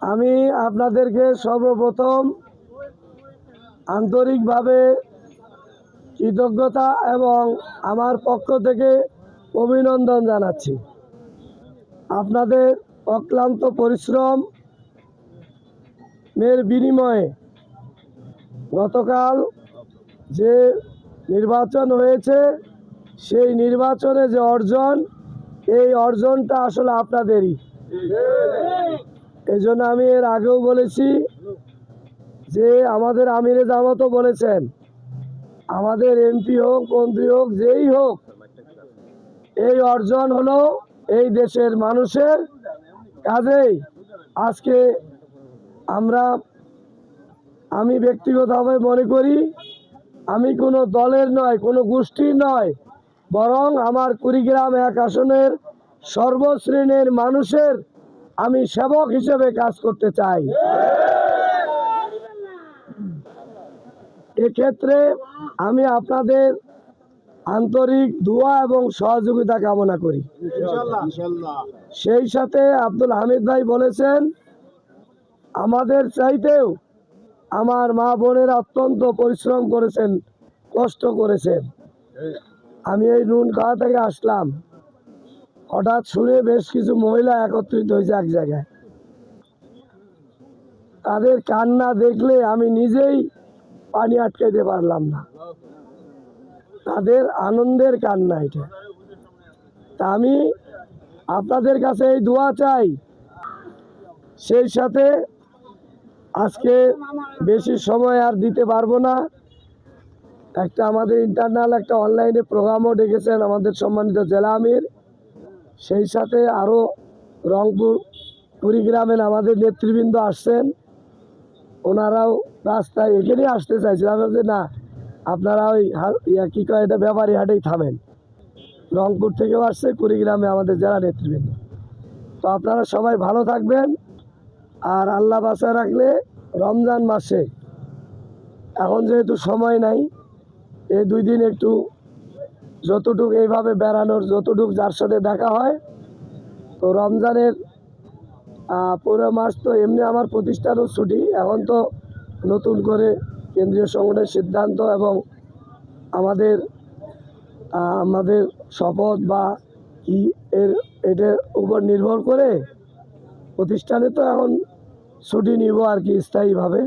আমি আপনাদেরকে সর্বপ্রথম আন্তরিকভাবে কৃতজ্ঞতা এবং আমার পক্ষ থেকে অভিনন্দন জানাচ্ছি। আপনাদের অক্লান্ত পরিশ্রম এর বিনিময়ে গতকাল যে নির্বাচন হয়েছে সেই নির্বাচনে যে অর্জন, এই অর্জনটা আসলে আপনাদেরই। এই জন্য আমি এর আগেও বলেছি যে আমাদের আমিরে জামাতও বলেছেন, আমাদের এমপি হোক, মন্ত্রী হোক, যেই হোক, এই অর্জন হলো এই দেশের মানুষের। কাজেই আজকে আমি ব্যক্তিগতভাবে মনে করি আমি কোনো দলের নয়, কোনো গোষ্ঠীর নয়, বরং আমার কুড়িগ্রাম 1 আসনের সর্বশ্রেণীর মানুষের আমি সেবক হিসেবে কাজ করতে চাই। এক্ষেত্রে আমি আপনাদের আন্তরিক দোয়া এবং সহযোগিতা কামনা করি। সেই সাথে আব্দুল হামিদ ভাই বলেছেন, আমাদের চাইতেও আমার মা বোনেরা অত্যন্ত পরিশ্রম করেছেন, কষ্ট করেছেন। আমি এই নুনখাওয়া থেকে আসলাম, হঠাৎ শুনে বেশ কিছু মহিলা একত্রিত হয়েছে এক জায়গায়। তাদের কান্না দেখলে আমি নিজেই পানি আটকাইতে পারলাম না, তাদের আনন্দের কান্না এটা। তা আমি আপনাদের কাছে এই দোয়া চাই। সেই সাথে আজকে বেশি সময় আর দিতে পারবো না, আমাদের ইন্টারনাল একটা অনলাইনে প্রোগ্রামও ডেকেছেন আমাদের সম্মানিত জেলা আমির। সেই সাথে আরও রংপুর, কুড়িগ্রামের আমাদের নেতৃবৃন্দ আসছেন, ওনারাও রাস্তায় এখানে আসতে চাইছিলাম যে না, আপনারা ওই কী কয় এটা ব্যাপারী হাটেই থামেন। রংপুর থেকেও আসছে, কুড়িগ্রামে আমাদের জেলা নেতৃবৃন্দ। তো আপনারা সবাই ভালো থাকবেন, আর আল্লাহ বাঁচায় রাখলে রমজান মাসে এখন যেহেতু সময় নাই, এই 2 দিন একটু যতটুক এইভাবে বেড়ানোর, যতটুক যার সাথে দেখা হয়, তো রমজানের পুরো মাস তো এমনি আমার প্রতিষ্ঠানও ছুটি। এখন তো নতুন করে কেন্দ্রীয় সংগঠনের সিদ্ধান্ত এবং আমাদের শপথ বা কি এটার উপর নির্ভর করে প্রতিষ্ঠানে তো এখন ছুটি নিব আর কি, স্থায়ীভাবে।